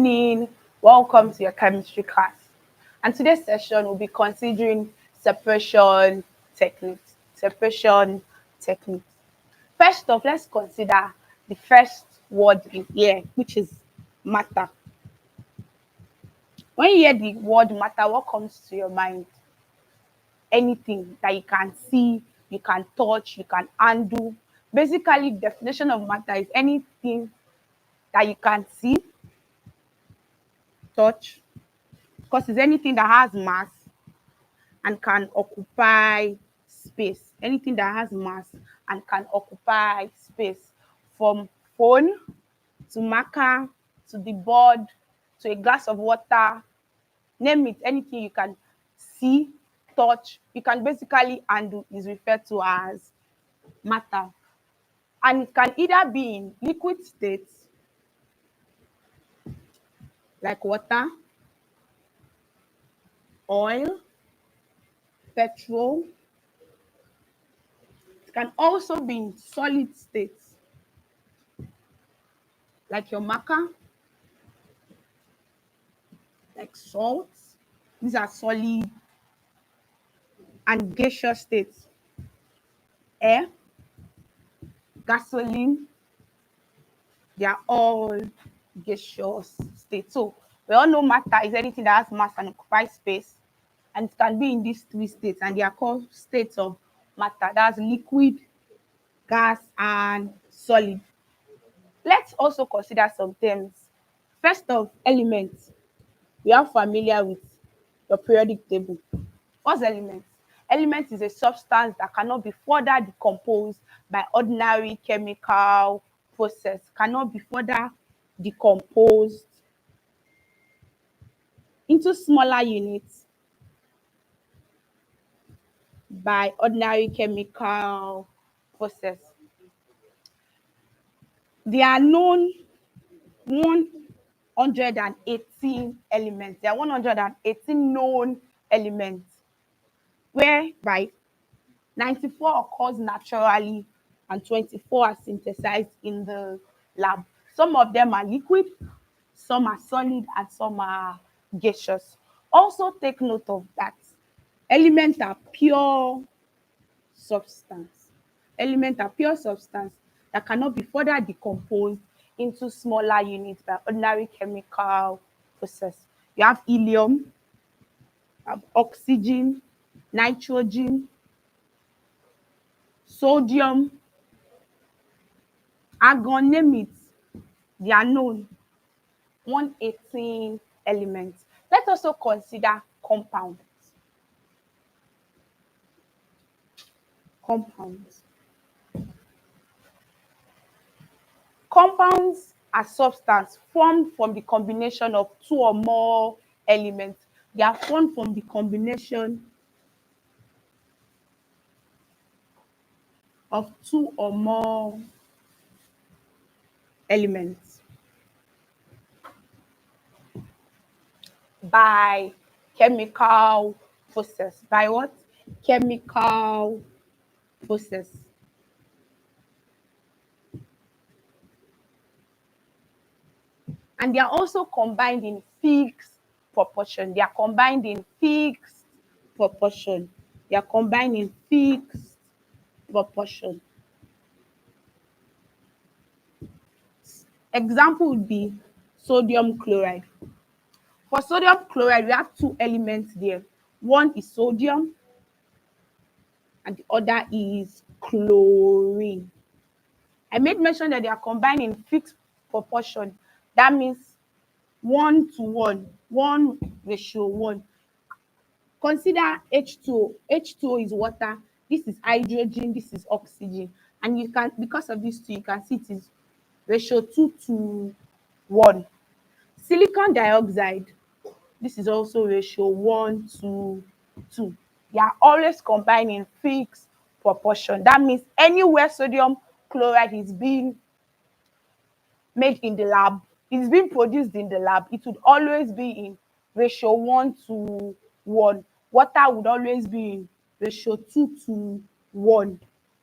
Evening. Welcome to your chemistry class. And today's session will be considering separation techniques. Separation techniques. First off, let's consider the first word in here, which is matter. When you hear the word matter, what comes to your mind? Anything that you can see, you can touch, you can handle. Basically, the definition of matter is anything that you can see, touch, because it's anything that has mass and can occupy space. Anything that has mass and can occupy space, from phone to marker to the board to a glass of water, name it, anything you can see, touch, you can basically handle is referred to as matter. And it can either be in liquid state, like water, oil, petrol. It can also be in solid states, like your marker, like salt. These are solid and gaseous states. Air, gasoline, they are all gaseous states. So we all know matter is anything that has mass and occupies space, and it can be in these three states, and they are called states of matter. That's liquid, gas, and solid. Let's also consider some terms. First of elements, we are familiar with the periodic table. What's element? Element is a substance that cannot be further decomposed by ordinary chemical process, cannot be further decomposed into smaller units by ordinary chemical process. There are known 118 elements. There are 118 known elements, whereby 94 occurs naturally and 24 are synthesized in the lab. Some of them are liquid, some are solid, and some are gaseous. Also take note of that. Elements are pure substance. Elements are pure substance that cannot be further decomposed into smaller units by ordinary chemical process. You have helium, you have oxygen, nitrogen, sodium, argon, name it. They are known 118 elements. Let's also consider compounds. Compounds. Compounds are substances formed from the combination of two or more elements. They are formed from the combination of two or more elements by chemical process. By what? Chemical process. And they are also combined in fixed proportion. They are combined in fixed proportion. They are combined in fixed proportion. Example would be sodium chloride. For sodium chloride, we have two elements there. One is sodium and the other is chlorine. I made mention that they are combined in fixed proportion. That means 1:1, 1:1. Consider H2O. H2O is water. This is hydrogen. This is oxygen. And you can, because of these two, you can see it is ratio 2:1. Silicon dioxide, this is also ratio 1:2. They are always combined in fixed proportion. That means anywhere sodium chloride is being made in the lab, it's being produced in the lab, it would always be in ratio 1:1. Water would always be in ratio 2:1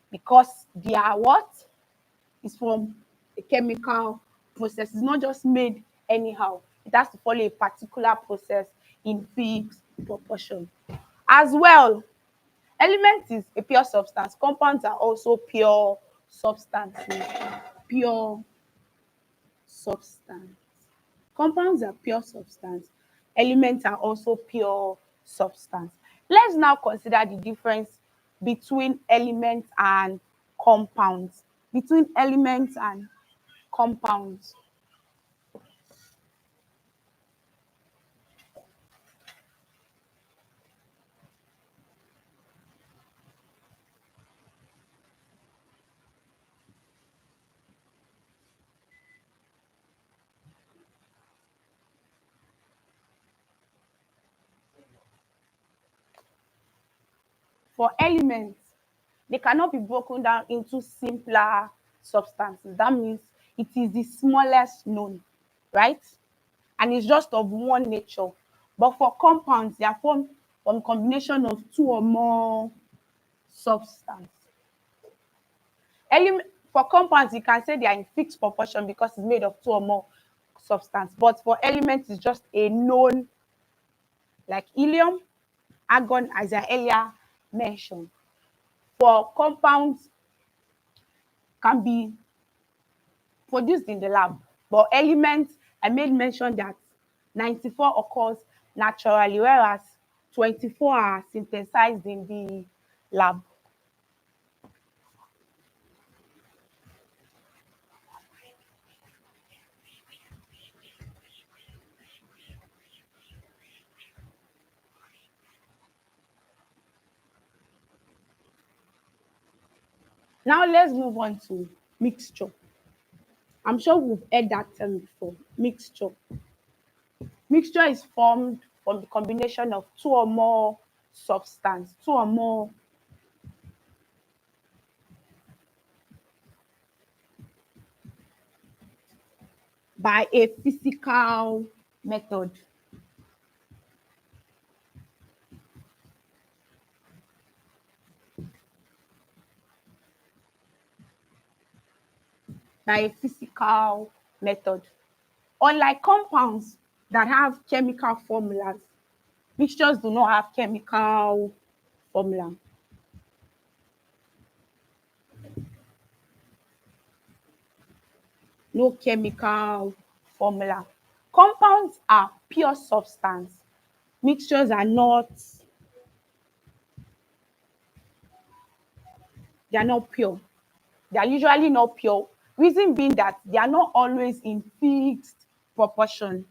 because they are what? It's from a chemical process. It's not just made anyhow. it has to follow a particular process in fixed proportion. As well, element is a pure substance. Compounds are also pure substances. Pure substance. Compounds are pure substance. Elements are also pure substance. Let's now consider the difference between elements and compounds. Between elements and compounds. For elements, they cannot be broken down into simpler substances. That means it is the smallest known, right? And it's just of one nature. But for compounds, they are formed from combination of two or more substances. For compounds, you can say they are in fixed proportion because it's made of two or more substance. But for elements, it's just a known, like helium, argon, as I earlier mentioned. For compounds, can be produced in the lab, but elements, I made mention that 94 occurs naturally, whereas 24 are synthesized in the lab. Now let's move on to mixture. I'm sure we've heard that term before. Mixture. Mixture is formed from the combination of two or more substance, two or more by a physical method. By a physical method. Unlike compounds that have chemical formulas, mixtures do not have chemical formula. No chemical formula. Compounds are pure substance. Mixtures are not, they are not pure. They are usually not pure. Reason being that they are not always in fixed proportion.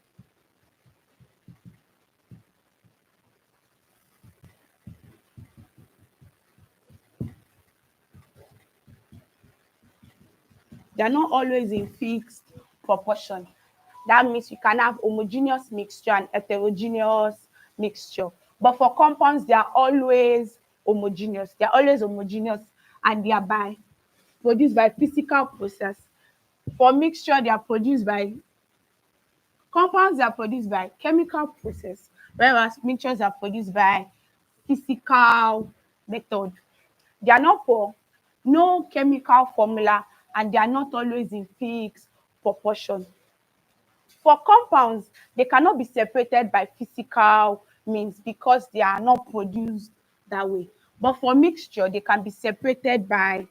They are not always in fixed proportion. That means you can have homogeneous mixture and heterogeneous mixture. But for compounds, they are always homogeneous. They are always homogeneous and they are produced by physical process. For mixture, they are produced by compounds, they are produced by chemical process, whereas mixtures are produced by physical method. They are not for no chemical formula and they are not always in fixed proportion. For compounds, they cannot be separated by physical means because they are not produced that way. But for mixture, they can be separated by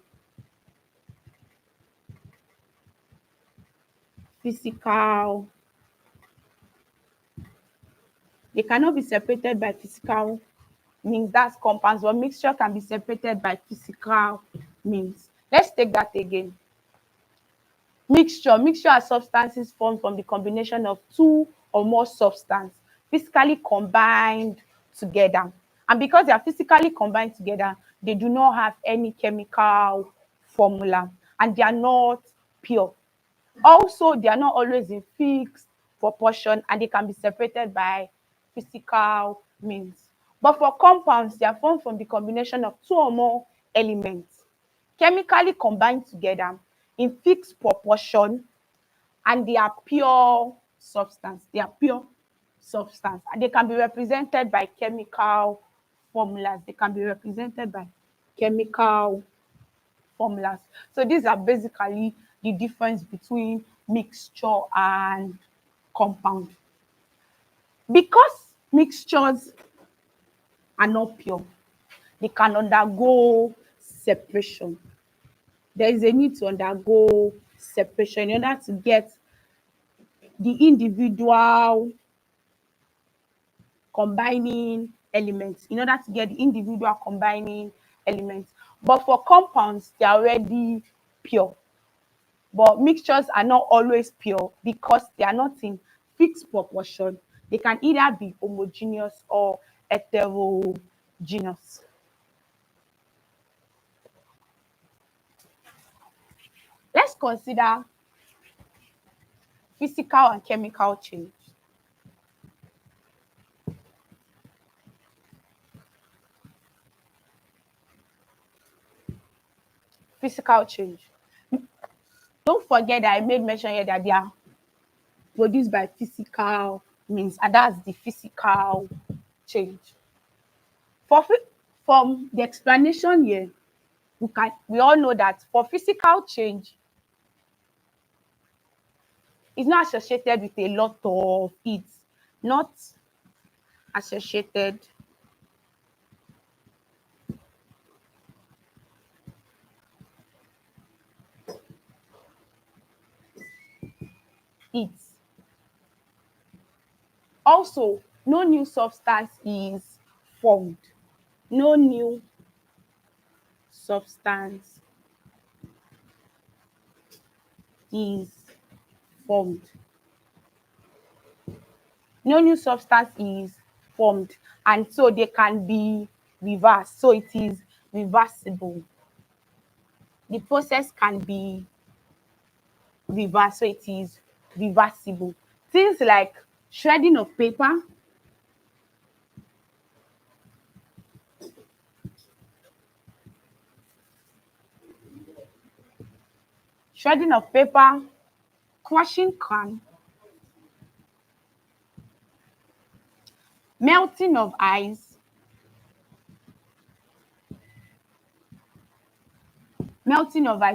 physical. They cannot be separated by physical means. That's compounds, but mixture can be separated by physical means. Let's take that again. Mixture are substances formed from the combination of two or more substances physically combined together. And because they are physically combined together, they do not have any chemical formula and they are not pure. Also, they are not always in fixed proportion and they can be separated by physical means. But for compounds, they are formed from the combination of two or more elements chemically combined together in fixed proportion and they are pure substance. They are pure substance. And they can be represented by chemical formulas. They can be represented by chemical formulas. So these are basically the difference between mixture and compound. Because mixtures are not pure, they can undergo separation. There is a need to undergo separation in order to get the individual combining elements, in order to get the individual combining elements. But for compounds, they are already pure. But mixtures are not always pure because they are not in fixed proportion. They can either be homogeneous or heterogeneous. Let's consider physical and chemical change. Physical change. Don't forget that I made mention here that they are produced by physical means, and that's the physical change. For from the explanation here, we all know that for physical change, it's not associated with a lot of it, not associated it. Also, no new substance is formed. No new substance is formed. No new substance is formed, and so they can be reversed. So it is reversible. The process can be reversed, so it is reversible. Things like shredding of paper, shredding of paper, crushing can, melting of ice,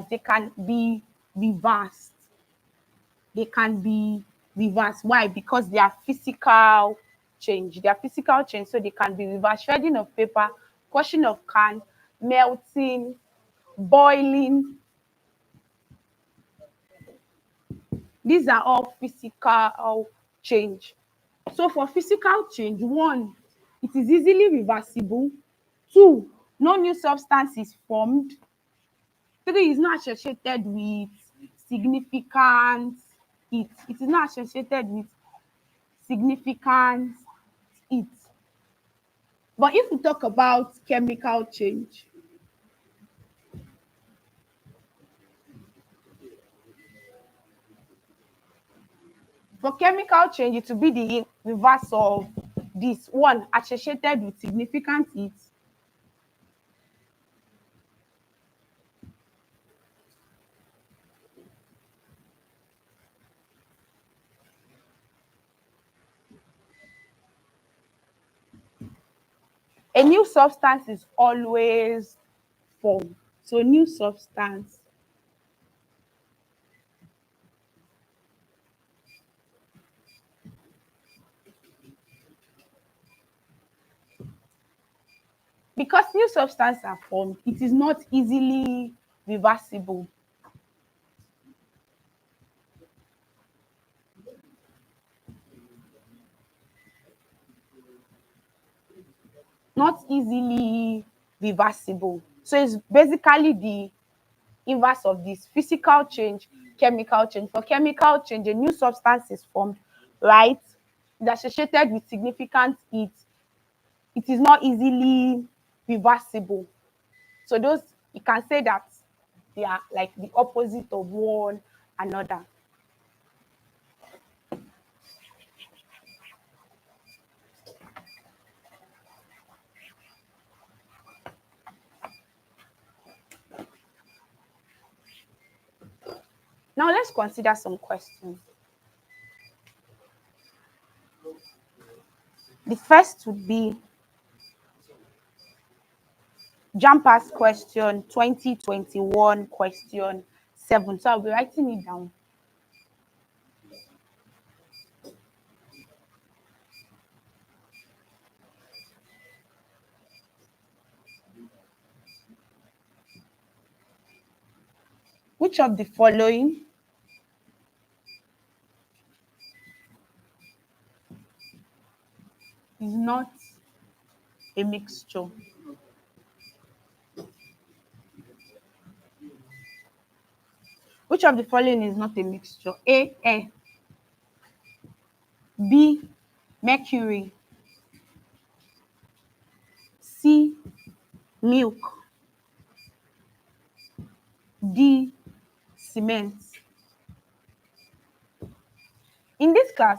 they can be reversed. They can be reversed. Why? Because they are physical change. They are physical change, so they can be reversed. Shredding of paper, crushing of can, melting, boiling. These are all physical change. So for physical change, one, it is easily reversible. Two, no new substance is formed. Three, is not associated with significant it. It is not associated with significant it. But if we talk about chemical change, for chemical change, it will be the reverse of this one, associated with significant it. A new substance is always formed. So new substance because new substance are formed, it is not easily reversible. Not easily reversible. So it's basically the inverse of this physical change, chemical change. For chemical change, a new substance is formed, right? It's associated with significant heat. It is not easily reversible. So those, you can say that they are like the opposite of one another. Now let's consider some questions. The first would be Jamb question 2021 question 7. So I'll be writing it down. Which of the following is not a mixture? Which of the following is not a mixture? A, air. B, mercury. C, milk. D, cement. In this class,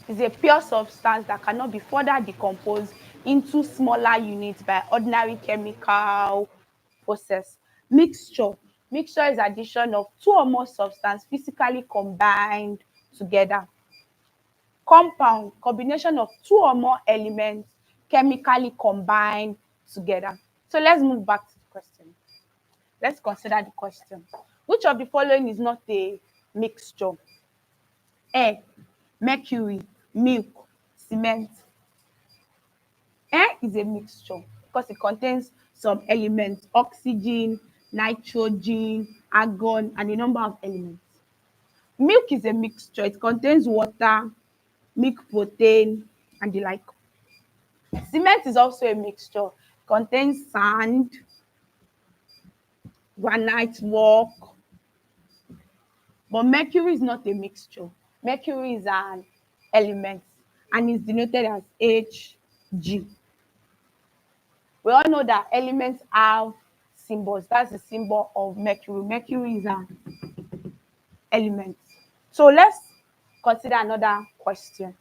is a pure substance that cannot be further decomposed into smaller units by ordinary chemical process. Mixture. Mixture is addition of two or more substances physically combined together. Compound. Combination of two or more elements chemically combined together. So let's move back to the question. Let's consider the question. Which of the following is not a mixture? Air, mercury, milk, cement. Air is a mixture because it contains some elements: oxygen, nitrogen, argon, and a number of elements. Milk is a mixture. It contains water, milk protein, and the like. Cement is also a mixture. It contains sand, granite rock, but mercury is not a mixture. Mercury is an element and is denoted as Hg. We all know that elements have symbols. That's the symbol of mercury. Mercury is an element. So let's consider another question.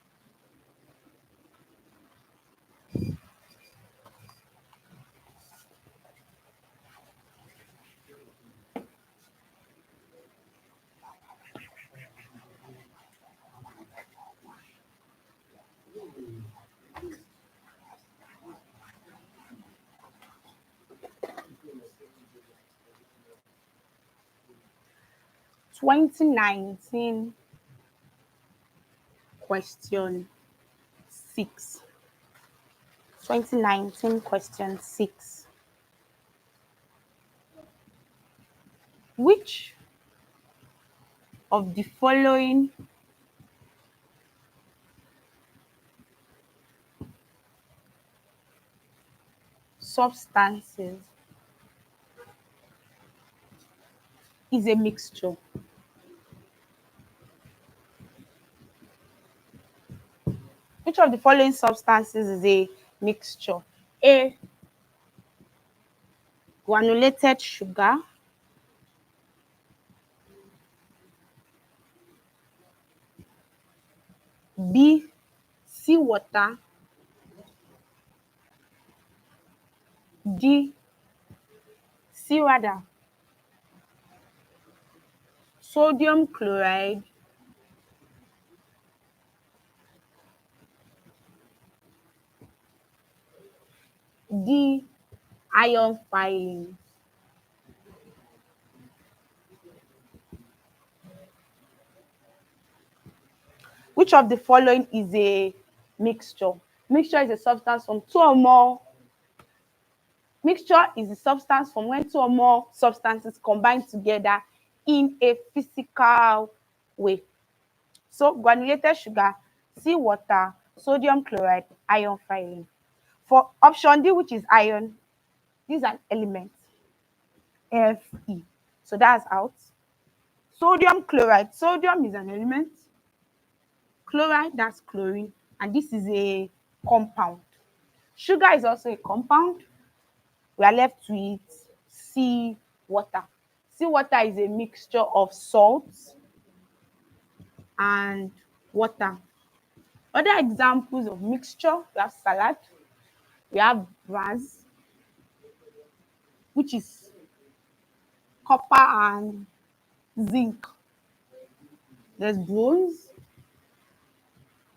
Twenty 19 question 6. 2019 question 6. Which of the following substances is a mixture? Which of the following substances is a mixture? A, granulated sugar. B, seawater. D, rather, sodium chloride. D, iron filings. Which of the following is a mixture? Mixture is a substance from two or more. Mixture is a substance from when two or more substances combine together in a physical way. So granulated sugar, seawater, sodium chloride, iron filing. For option D, which is iron, this is an element, Fe. So that's out. Sodium chloride. Sodium is an element. Chloride, that's chlorine. And this is a compound. Sugar is also a compound. We are left with sea water. Sea water is a mixture of salts and water. Other examples of mixture, we have salad, we have rice, which is copper and zinc. There's bronze,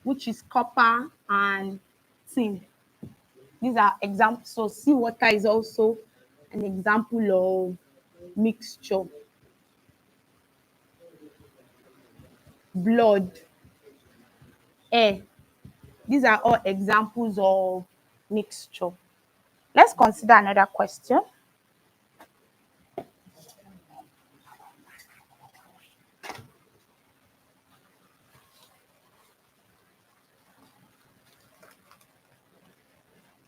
which is copper and tin. These are examples. So seawater is also an example of mixture. Blood, air. These are all examples of mixture. Let's consider another question.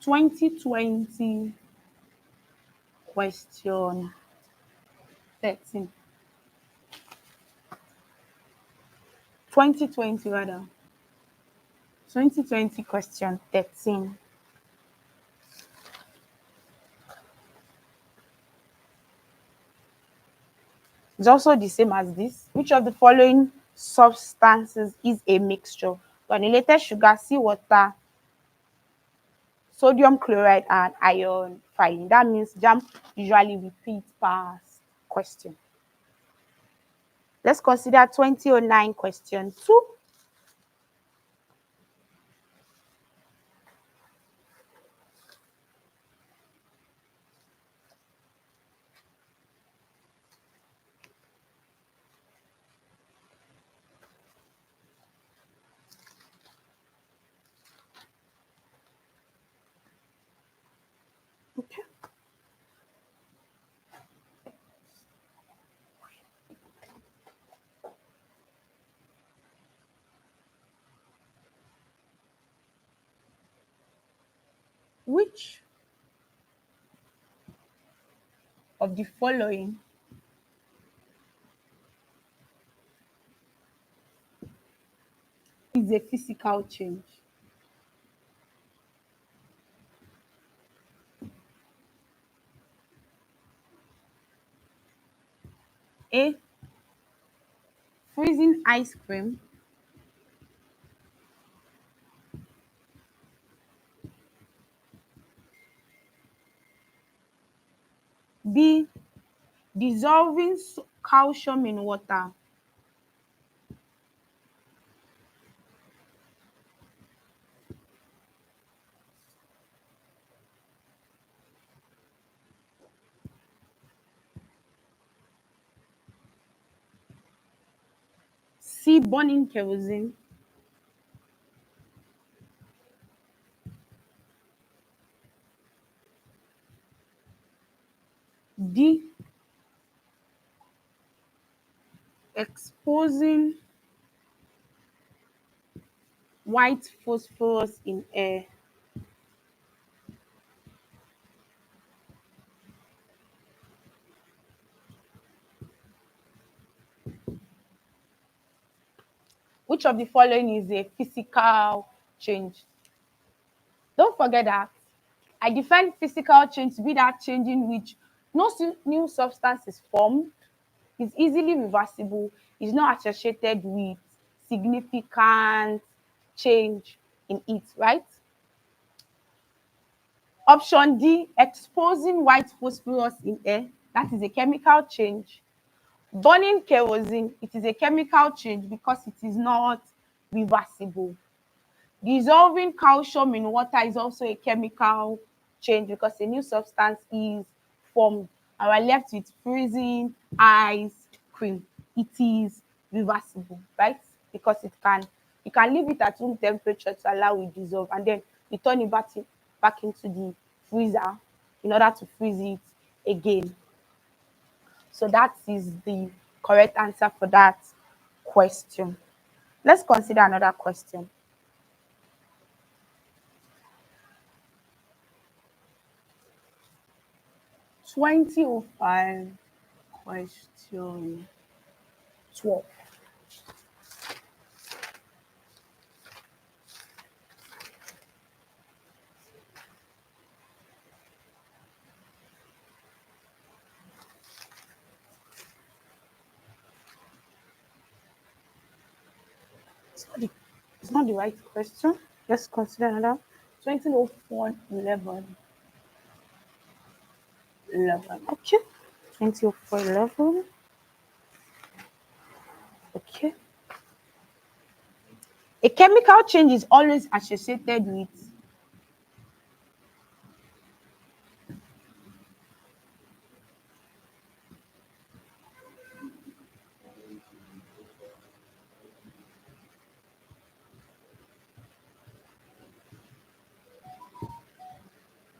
(2020) question 13. 2020 rather. 2020 question 13. It's also the same as this. Which of the following substances is a mixture? Granulated sugar, seawater, sodium chloride, and iron filling. That means Jamb usually repeats past question. Let's consider 2009 question 2. Okay. Which of the following is a physical change? A. Freezing ice cream. B. Dissolving calcium in water. C. Burning kerosene. D. Exposing white phosphorus in air. Which of the following is a physical change? Don't forget that I define physical change to be that change in which no new substance is formed, is easily reversible, is not associated with significant change in it, right? Option D, exposing white phosphorus in air, that is a chemical change. Burning kerosene, it is a chemical change because it is not reversible. Dissolving calcium in water is also a chemical change because a new substance is formed and we're left with freezing ice cream. It is reversible, right? Because you can leave it at room temperature to allow it dissolve and then you turn it back into the freezer in order to freeze it again. So that is the correct answer for that question. Let's consider another question. 2005 question 12. It's not the right question. Let's consider another. 2001 11. 11. Okay. 20 over 4, 11. Okay. A chemical change is always associated with